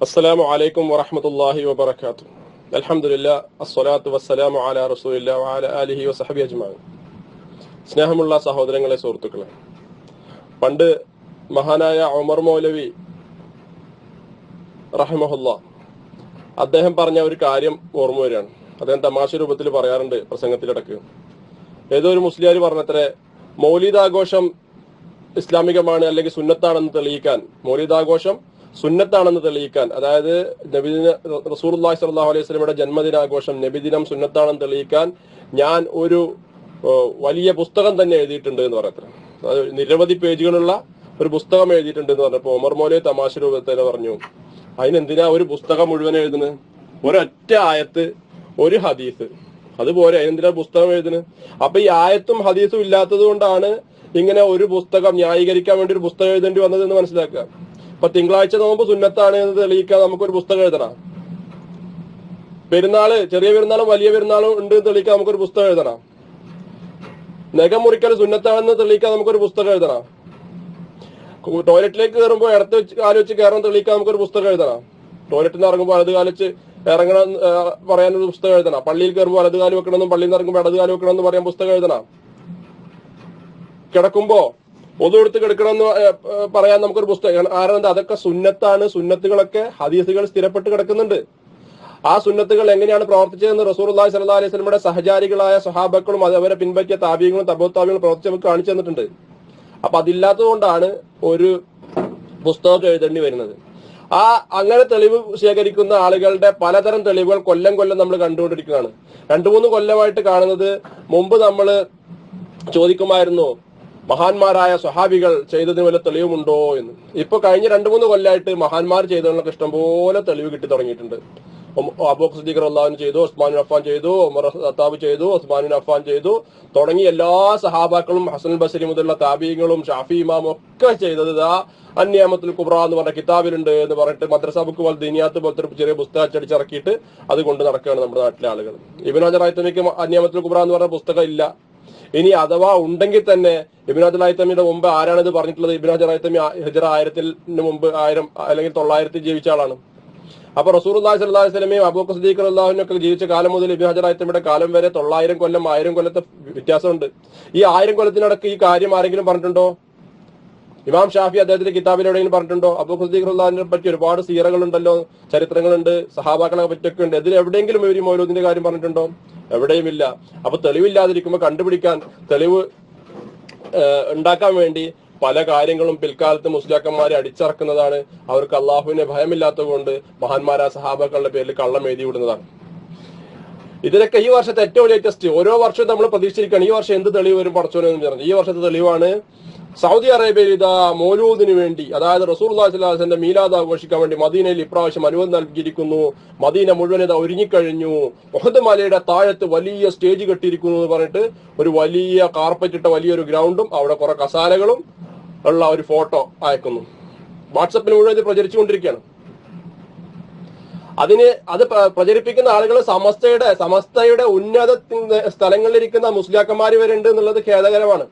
അസ്സലാമു അലൈക്കും വറഹ്മത്തുള്ളാഹി വബറകാതുഹു. അൽഹംദുലില്ലാ അസ്സലാത്തു വസ്സലാമു അലാ റസൂലില്ലാ വഅലാ ആലിഹി വസഹബിഹി അജ്മഈൻ. സ്നേഹമുള്ള സഹോദരങ്ങളെ, സുഹൃത്തുക്കളെ, പണ്ട് മഹാനായ ഉമർ മൗലവി റഹിമഹുല്ലാ അദ്ദേഹം പറഞ്ഞ ഒരു കാര്യം ഓർമ്മ വരികയാണ്. അദ്ദേഹം തമാശ രൂപത്തിൽ പറയാറുണ്ട് പ്രസംഗത്തിലിടക്ക്. ഏതോ ഒരു മുസ്ലിയാർ പറഞ്ഞത്രേ, മൗലിദാഘോഷം ഇസ്ലാമികമാണ് അല്ലെങ്കിൽ സുന്നത്താണെന്ന് തെളിയിക്കാൻ, മൗലിദാഘോഷം സുന്നത്താണെന്ന് തെളിയിക്കാൻ, അതായത് നബിദിന റസൂലുള്ളാഹി സ്വല്ലല്ലാഹു അലൈഹി വസല്ലമയുടെ ജന്മദിനാഘോഷം നബിദിനം സുന്നത്താണെന്ന് തെളിയിക്കാൻ ഞാൻ ഒരു വലിയ പുസ്തകം തന്നെ എഴുതിയിട്ടുണ്ട് എന്ന് പറയത്ര. അത് നിരവധി പേജുകളുള്ള ഒരു പുസ്തകം എഴുതിയിട്ടുണ്ട് എന്ന് പറഞ്ഞപ്പോ ഉമർ മൗലവി തമാശ രൂപത്തിൽ പറഞ്ഞു, അതിനെന്തിനാ ഒരു പുസ്തകം മുഴുവൻ എഴുതുന്നത്? ഒരൊറ്റ ആയത്ത്, ഒരു ഹദീസ്, അതുപോലെ അതിനെന്തിനാ പുസ്തകം എഴുതുന്നത്? അപ്പൊ ഈ ആയത്തും ഹദീസും ഇല്ലാത്തത് കൊണ്ടാണ് ഇങ്ങനെ ഒരു പുസ്തകം ന്യായീകരിക്കാൻ വേണ്ടി ഒരു പുസ്തകം എഴുതേണ്ടി വന്നത് എന്ന് മനസ്സിലാക്കുക. ഇപ്പൊ തിങ്കളാഴ്ച നോമ്പ് സുന്നത്താണ് എന്ന് തെളിയിക്കാൻ നമുക്കൊരു പുസ്തകം എഴുതണം. പെരുന്നാള്, ചെറിയ പെരുന്നാളും വലിയ പെരുന്നാളും ഉണ്ട് എന്ന് തെളിയിക്കാൻ നമുക്കൊരു പുസ്തകം എഴുതണം. നഖം മുറിക്കൽ സുന്നത്താണെന്ന് തെളിയിക്കാൻ നമുക്കൊരു പുസ്തകം എഴുതണം. ടോയ്ലറ്റിലേക്ക് കയറുമ്പോൾ ഇടത്ത് കാല് വെച്ച് കയറാൻ തെളിയിക്കാൻ നമുക്കൊരു പുസ്തകം എഴുതണം. ടോയ്ലറ്റിൽ നിന്ന് ഇറങ്ങുമ്പോൾ വലത് കാല് വെച്ച് ഇറങ്ങണം പറയാനൊരു പുസ്തകം എഴുതണം. പള്ളിയിൽ കയറുമ്പോൾ വലത് കാല് വെക്കണമെന്നും പള്ളിയിൽ നിന്ന് ഇറങ്ങുമ്പോൾ ഇടത് കാല് വെക്കണമെന്ന് പറയാൻ പുസ്തകം എഴുതണം. കിടക്കുമ്പോ ഒതു എടുത്ത് കിടക്കണമെന്ന് പറയാൻ നമുക്കൊരു പുസ്തകം. ആരാണ്? അതൊക്കെ സുന്നത്താണ്. സുന്നത്തുകളൊക്കെ ഹദീസുകൾ സ്ഥിരപ്പെട്ട് കിടക്കുന്നുണ്ട്. ആ സുന്നത്തുകൾ എങ്ങനെയാണ് പ്രവർത്തിച്ചതെന്ന് റസൂലുള്ളാഹി സ്വല്ലല്ലാഹു അലൈഹി വസല്ലമയുടെ സഹചാരികളായ സ്വഹാബക്കളും അവരെ പിൻപറ്റിയ താബിഈങ്ങളും തബഉ താബിഈങ്ങളും പ്രവർത്തിച്ച് നമുക്ക് കാണിച്ചു തന്നിട്ടുണ്ട്. അപ്പൊ അതില്ലാത്തത് കൊണ്ടാണ് ഒരു പുസ്തകം എഴുതേണ്ടി വരുന്നത്. അങ്ങനെ തെളിവ് ശേഖരിക്കുന്ന ആളുകളുടെ പലതരം തെളിവുകൾ കൊല്ലം നമ്മൾ കണ്ടുകൊണ്ടിരിക്കുകയാണ്. 2-3 കൊല്ലമായിട്ട് കാണുന്നത്, മുമ്പ് നമ്മൾ ചോദിക്കുമായിരുന്നു മഹാന്മാരായ സ്വഹാബികൾ ചെയ്തതിന് വല്ല തെളിവുമുണ്ടോ എന്ന്. ഇപ്പൊ കഴിഞ്ഞ 2-3 കൊല്ലമായിട്ട് മഹാന്മാർ ചെയ്തതിനൊക്കെ ഇഷ്ടംപോലെ തെളിവ് കിട്ടി തുടങ്ങിയിട്ടുണ്ട്. അബൂബക്കർ സിദ്ദീഖ് റളിയല്ലാഹു അൻഹു ചെയ്തു, ഉസ്മാനുൽ അഫ്ഫാൻ ചെയ്തു, ഉമർ ഖത്താബ് ചെയ്തു, ഉസ്മാനുൽ അഫ്ഫാൻ ചെയ്തു, തുടങ്ങി എല്ലാ സഹാബാക്കളും ഹസനുൽ ബസരി മുതലുള്ള താബിഈങ്ങളും ഷാഫി ഇമാമും ഒക്കെ ചെയ്തത് അന്യാമത്തുൽ കുബ്ര എന്ന് പറഞ്ഞ കിതാബിലുണ്ട് എന്ന് പറഞ്ഞിട്ട് മദ്രസ ബുക്ക് പോലെ ദിനിയാത്ത് പോലത്തെ ഒരു ചെറിയ പുസ്തകം അച്ചടിച്ചിറക്കിയിട്ട് അത് കൊണ്ട് നടക്കുകയാണ് നമ്മുടെ നാട്ടിലെ ആളുകൾ. ഇബ്നു ഹജർ ഹൈതമിക്ക് അന്യാമത്തുൽ കുബ്ര എന്ന് പറഞ്ഞ പുസ്തകം ഇല്ല. ഇനി അഥവാ ഉണ്ടെങ്കിൽ തന്നെ ഇബ്നു ഹജർ ഹൈതമിയുടെ മുമ്പ് ആരാണിത് പറഞ്ഞിട്ടുള്ളത്? ഇബ്നു ഹജർ ഹൈതമി ഹിജ്റ 1000 മുമ്പ് 1000 അല്ലെങ്കിൽ 900 ജീവിച്ച ആളാണ്. അപ്പൊ റസൂലുള്ളാഹി സ്വല്ലല്ലാഹു അലൈഹി വസല്ലമയും അബൂബക്കർ സിദ്ദീഖ് റളിയല്ലാഹു അൻഹു ഒക്കെ ജീവിച്ച കാലം മുതൽ ഇബ്നു ഹജർ ഹൈതമിയുടെ കാലം വരെ 900 കൊല്ലം 1000 കൊല്ലത്തെ വ്യത്യാസമുണ്ട്. ഈ 1000 കൊല്ലത്തിനടക്ക് ഈ കാര്യം ആരെങ്കിലും പറഞ്ഞിട്ടുണ്ടോ? ഇമാം ഷാഫി അദ്ദേഹത്തിന്റെ കിതാബിൽ എവിടെയെങ്കിലും പറഞ്ഞിട്ടുണ്ടോ? അബൂബക്കർ സിദ്ദീഖ് റളിയല്ലാഹു അൻഹുവിനെ പറ്റി ഒരുപാട് സീറകളുണ്ടല്ലോ, ചരിത്രങ്ങളുണ്ട്, സഹാബാക്കളെ പറ്റിയൊക്കെ ഉണ്ട്. ഇതിൽ എവിടെയെങ്കിലും ഇവർ മൗലൂദിന്റെ കാര്യം പറഞ്ഞിട്ടുണ്ടോ? എവിടെയുമില്ല. അപ്പൊ തെളിവില്ലാതിരിക്കുമ്പോൾ കണ്ടുപിടിക്കാൻ, തെളിവ് ഉണ്ടാക്കാൻ വേണ്ടി പല കാര്യങ്ങളും പിൽക്കാലത്ത് മുസ്ലിയാക്കന്മാരെ അടിച്ചിറക്കുന്നതാണ്. അവർക്ക് അള്ളാഹുവിനെ ഭയമില്ലാത്തത് കൊണ്ട് മഹാന്മാരായ സഹാബാക്കളുടെ പേരിൽ കള്ളം എഴുതി വിടുന്നതാണ്. ഇതിലൊക്കെ ഈ വർഷത്തെ ഏറ്റവും ലേറ്റസ്റ്റ്, ഓരോ വർഷവും നമ്മൾ പ്രതീക്ഷിച്ചിരിക്കുകയാണ് ഈ വർഷം എന്ത് തെളിവ് വരും പടച്ചോനെന്ന് പറഞ്ഞു. ഈ വർഷത്തെ തെളിവാണ് സൗദി അറേബ്യയിൽ മൗലൂദിന് വേണ്ടി, അതായത് റസൂലുള്ളാഹി സ്വല്ലല്ലാഹു അലൈഹി വസല്ലം മീലാദ് ആഘോഷിക്കാൻ വേണ്ടി മദീനയിൽ ഇപ്രാവശ്യം അനുമതി നൽകിയിരിക്കുന്നു. മദീന മുഴുവൻ ഒരുങ്ങിക്കഴിഞ്ഞു. ഉഹദ് മലയുടെ താഴത്ത് വലിയ സ്റ്റേജ് കെട്ടിയിരിക്കുന്നു എന്ന് പറഞ്ഞിട്ട് ഒരു വലിയ കാർപ്പറ്റ് ഇട്ട വലിയൊരു ഗ്രൗണ്ടും അവിടെ കുറെ കസാലകളും ഉള്ള ഒരു ഫോട്ടോ അയക്കുന്നു. വാട്സപ്പിൽ മുഴുവൻ ഇത് പ്രചരിച്ചുകൊണ്ടിരിക്കുകയാണ്. അത് പ്രചരിപ്പിക്കുന്ന ആളുകൾ സമസ്തയുടെ ഉന്നത സ്ഥലങ്ങളിലിരിക്കുന്ന മുസ്ലിയാക്കന്മാര് വരെ ഉണ്ട് എന്നുള്ളത് ഖേദകരമാണ്.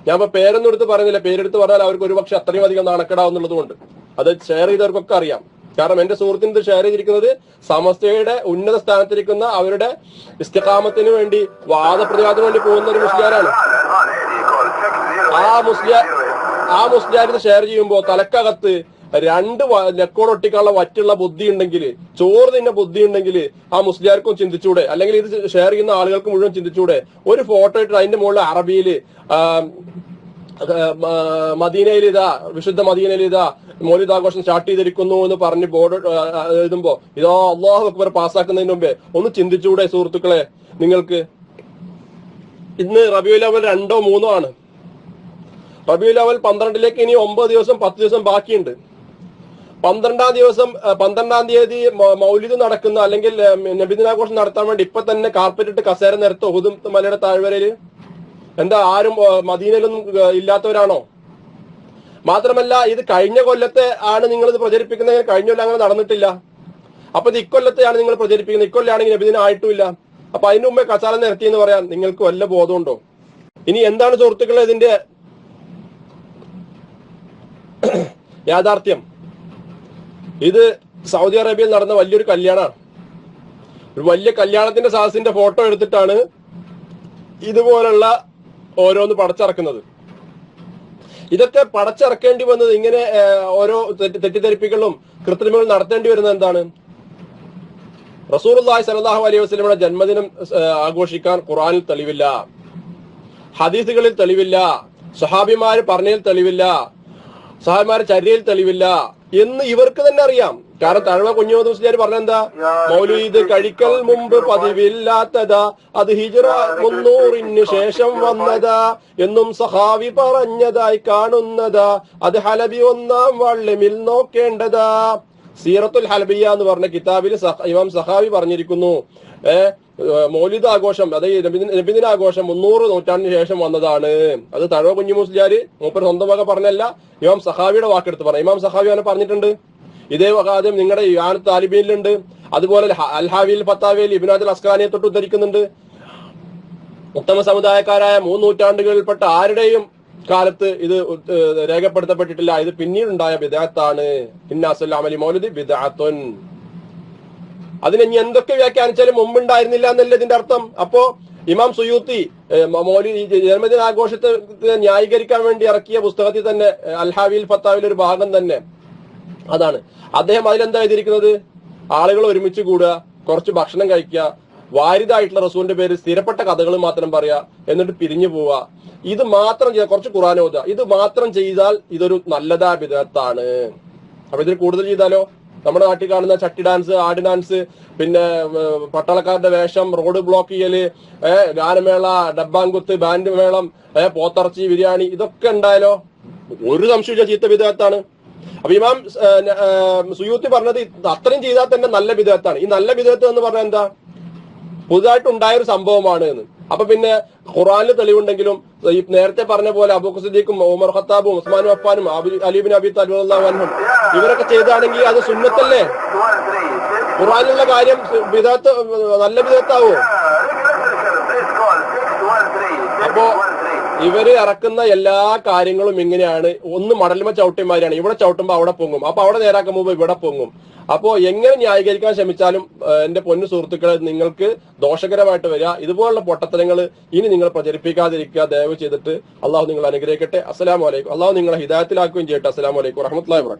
ഞാൻ ഇപ്പൊ പേരൊന്നും എടുത്ത് പറയുന്നില്ല. പേരെടുത്ത് പറഞ്ഞാൽ അവർക്ക് ഒരുപക്ഷെ അത്രയും അധികം നാണക്കേടാവുന്നുള്ളത് കൊണ്ട് അത് ഷെയർ ചെയ്തവർക്കൊക്കെ അറിയാം. കാരണം എന്റെ സുഹൃത്തിന് ഇത് ഷെയർ ചെയ്തിരിക്കുന്നത് സമസ്തയുടെ ഉന്നത സ്ഥാനത്തിരിക്കുന്ന അവരുടെ ഇസ്തിഖാമത്തിന് വേണ്ടി വാദപ്രതിവാദത്തിന് വേണ്ടി പോകുന്ന ഒരു മുസ്ലിയാരാണ്. ആ മുസ്ലിയാർ ഇത് ഷെയർ ചെയ്യുമ്പോൾ തലക്കകത്ത് 2 ലെക്കോടൊട്ടിക്കാനുള്ള വറ്റുള്ള ബുദ്ധി ഉണ്ടെങ്കിൽ, ചോറ് തിന്ന ബുദ്ധി ഉണ്ടെങ്കിൽ ആ മുസ്ലിയാർക്കും ചിന്തിച്ചൂടെ? അല്ലെങ്കിൽ ഇത് ഷെയർ ചെയ്യുന്ന ആളുകൾക്ക് മുഴുവൻ ചിന്തിച്ചൂടെ? ഒരു ഫോട്ടോ ഇട്ട് അതിന്റെ മുകളിൽ അറബിയില് മദീനയിൽ വിശുദ്ധ മദീനയിൽ മൗലിദാഘോഷം സ്റ്റാർട്ട് ചെയ്തിരിക്കുന്നു എന്ന് പറഞ്ഞ് ബോർഡ് എഴുതുമ്പോ ഇതോ അല്ലാഹു അക്ബർ പാസ്സാക്കുന്നതിന് മുമ്പേ ഒന്ന് ചിന്തിച്ചൂടെ സുഹൃത്തുക്കളെ? നിങ്ങൾക്ക് ഇന്ന് റബീഉൽ അവ്വൽ 2ഓ 3ഓ ആണ്. റബീഉൽ അവ്വൽ 12ലേക്ക് ഇനി 9 ദിവസം 10 ദിവസം ബാക്കിയുണ്ട്. 12ാം തീയതി മൗലിദ് നടക്കുന്ന അല്ലെങ്കിൽ നബിദിനാഘോഷം നടത്താൻ വേണ്ടി ഇപ്പൊ തന്നെ കാർപ്പറ്റ് ഇട്ട് കസേര നിരത്ത് ഉഹുദ് മലയുടെ താഴ്വരയില്. എന്താ, ആരും മദീനയിലൊന്നും ഇല്ലാത്തവരാണോ? മാത്രമല്ല, ഇത് കഴിഞ്ഞ കൊല്ലത്തെ ആണ് നിങ്ങൾ ഇത് പ്രചരിപ്പിക്കുന്നത്. കഴിഞ്ഞ കൊല്ലം അങ്ങനെ നടന്നിട്ടില്ല. അപ്പൊ ഇത് ഇക്കൊല്ലത്തെയാണ് നിങ്ങൾ പ്രചരിപ്പിക്കുന്നത്. ഇക്കൊല്ലാണെങ്കിൽ നബിദിനം ആയിട്ടുമില്ല. അപ്പൊ അതിന് മുമ്പേ കസാല നിരത്തി എന്ന് പറയാൻ നിങ്ങൾക്ക് വല്ല ബോധമുണ്ടോ? ഇനി എന്താണ് സുഹൃത്തുക്കളെ ഇതിന്റെ യാഥാർത്ഥ്യം? ഇത് സൗദി അറേബ്യയിൽ നടന്ന വലിയൊരു കല്യാണമാണ്. ഒരു വലിയ കല്യാണത്തിന്റെ സദസ്സിന്റെ ഫോട്ടോ എടുത്തിട്ടാണ് ഇതുപോലുള്ള ഓരോന്ന് പടച്ചിറക്കുന്നത്. ഇതൊക്കെ പടച്ചിറക്കേണ്ടി വന്നത് ഇങ്ങനെ ഓരോ തെറ്റിദ്ധരിപ്പിക്കലും കൃത്രിമങ്ങളും നടത്തേണ്ടി വരുന്നത് എന്താണ്? റസൂലുള്ളാഹി സ്വല്ലല്ലാഹു അലൈഹി വസല്ലമയുടെ ജന്മദിനം ആഘോഷിക്കാൻ ഖുർആനിൽ തെളിവില്ല, ഹദീസുകളിൽ തെളിവില്ല, സ്വഹാബിമാര് പറഞ്ഞതിൽ തെളിവില്ല, സഹാബിമാരുടെ ചര്യയിൽ തെളിവില്ല എന്ന് ഇവർക്ക് തന്നെ അറിയാം. കാരണം തഴവ കുഞ്ഞുമോദ് മുസ്ലിയാർ പറഞ്ഞെന്താ, മൗലീദ് കഴിക്കൽ മുമ്പ് പതിവില്ലാത്തതാ, അത് ഹിജ്റ 300 ശേഷം വന്നതാ എന്നും സഹാബി പറഞ്ഞതായി കാണുന്നതാ, അത് ഹലബി 1-ാം വള്ളിമിൽ നോക്കേണ്ടതാ. സീറത്തുൽ ഹലബിയ എന്ന് പറഞ്ഞ കിതാബിൽ ഇമാം സഹാബി പറഞ്ഞിരിക്കുന്നു, മൗലിദ് ആഘോഷം അതായത് നബിദിനാഘോഷം 300 നൂറ്റാണ്ടിന് ശേഷം വന്നതാണ്. അത് തഴവ കുഞ്ഞു മുസ്ലിയാർ മൂപ്പർ സ്വന്തം വക പറഞ്ഞല്ല, ഇമാം സഹാബിയുടെ വാക്കെടുത്ത് പറഞ്ഞു. ഇമാം സഹാബി അവനെ പറഞ്ഞിട്ടുണ്ട്. ഇതേ വകാദ്യം നിങ്ങളുടെ യാനത്ത് താലിബീനിലുണ്ട്. അതുപോലെ അൽഹാവിൽ ഫത്താവയിൽ ഇബ്നുൽ അസ്ഖലാനിയെ തൊട്ട് ഉദ്ധരിക്കുന്നുണ്ട്. ഉത്തമ സമുദായക്കാരായ 3 നൂറ്റാണ്ടുകളിൽപ്പെട്ട ആരുടെയും കാലത്ത് ഇത് രേഖപ്പെടുത്തപ്പെട്ടിട്ടില്ല. ഇത് പിന്നീടുണ്ടായ ബിദ്അത്താണ്. ഇന്നാസുൽ മൗലിദ് ബിദ്അത്തുൻ. അതിനെ ഇനി എന്തൊക്കെ വ്യാഖ്യാനിച്ചാലും മുമ്പുണ്ടായിരുന്നില്ല എന്നല്ല ഇതിന്റെ അർത്ഥം. അപ്പോ ഇമാം സുയൂത്തി മൗലിദ് ജന്മദിനാഘോഷത്തെ ന്യായീകരിക്കാൻ വേണ്ടി ഇറക്കിയ പുസ്തകത്തിൽ തന്നെ അൽഹാവിൽ ഫത്താവിൽ ഒരു ഭാഗം തന്നെ അതാണ്. അദ്ദേഹം അതിലെന്താ എഴുതിയിരിക്കുന്നത്, ആളുകൾ ഒരുമിച്ച് കൂടുക, കുറച്ച് ഭക്ഷണം കഴിക്കുക, വാരിദായിട്ടുള്ള റസൂലിന്റെ പേര് സ്ഥിരപ്പെട്ട കഥകൾ മാത്രം പറയാ, എന്നിട്ട് പിരിഞ്ഞു പോവുക, ഇത് മാത്രം ചെയ്താൽ, കുറച്ച് ഖുർആൻ ഓതുക, ഇത് മാത്രം ചെയ്താൽ ഇതൊരു നല്ലതാ ബിദ്അത്താണ്. അപ്പൊ ഇതിൽ കൂടുതൽ ചെയ്താലോ? നമ്മുടെ നാട്ടിൽ കാണുന്ന ചട്ടി ഡാൻസ്, ആട് ഡാൻസ്, പിന്നെ പട്ടാളക്കാരുടെ വേഷം, റോഡ് ബ്ലോക്ക് ചെയ്യല്, ഗാനമേള, ഡബ്ബാങ്കുത്ത്, ബാൻഡ് മേളം, പോത്തിറച്ചി, ബിരിയാണി, ഇതൊക്കെ ഉണ്ടായാലോ? ഒരു സംശയമില്ല ചീത്ത ബിദ്അത്താണ്. അപ്പൊ ഇമാം സുയൂത്തി പറഞ്ഞത് അത്രയും ചെയ്താൽ തന്നെ നല്ല ബിദ്അത്താണ്. ഈ നല്ല ബിദ്അത്ത് എന്ന് പറഞ്ഞാൽ എന്താ? പുതുതായിട്ടുണ്ടായ ഒരു സംഭവമാണ് എന്ന്. അപ്പൊ പിന്നെ ഖുർആനിൽ തെളിവുണ്ടെങ്കിലും ഈ നേരത്തെ പറഞ്ഞ പോലെ അബൂബക്കർ സിദ്ദീഖും ഉമർ ഖത്താബും ഉസ്മാനും അഫ്ഫാനും അലി ഇബ്നു അബി താലിബ് റളിയല്ലാഹു അൻഹും ഇവരൊക്കെ ചെയ്താണെങ്കിൽ അത് സുന്നത്തല്ലേ? ഖുർആനിലുള്ള കാര്യം ബിദ്അത്ത് നല്ല ബിദ്അത്താവോ? അപ്പോ ഇവര് ഇറക്കുന്ന എല്ലാ കാര്യങ്ങളും ഇങ്ങനെയാണ്. ഒന്ന് മടലുമ ചവിട്ടിമാരാണ്. ഇവിടെ ചവിട്ടുമ്പോ അവിടെ പൊങ്ങും, അപ്പൊ അവിടെ നേരാക്കുമ്പോ ഇവിടെ പൊങ്ങും. അപ്പോ എങ്ങനെ ന്യായീകരിക്കാൻ ശ്രമിച്ചാലും എന്റെ പൊന്നു സുഹൃത്തുക്കളെ, നിങ്ങൾക്ക് ദോഷകരമായിട്ട് വരിക. ഇതുപോലുള്ള പൊട്ടത്തരങ്ങൾ ഇനി നിങ്ങൾ പ്രചരിപ്പിക്കാതിരിക്കുക ദയവ് ചെയ്തിട്ട്. അള്ളാഹു നിങ്ങൾ അനുഗ്രഹിക്കട്ടെ. അസ്സലാമു അലൈക്കും. അള്ളാഹു നിങ്ങളെ ഹിദായത്തിലാക്കുകയും ചെയ്യട്ടെ. അസ്സലാമു അലൈക്കും വറഹ്മത്തുള്ളാഹി വബറകാതുഹു.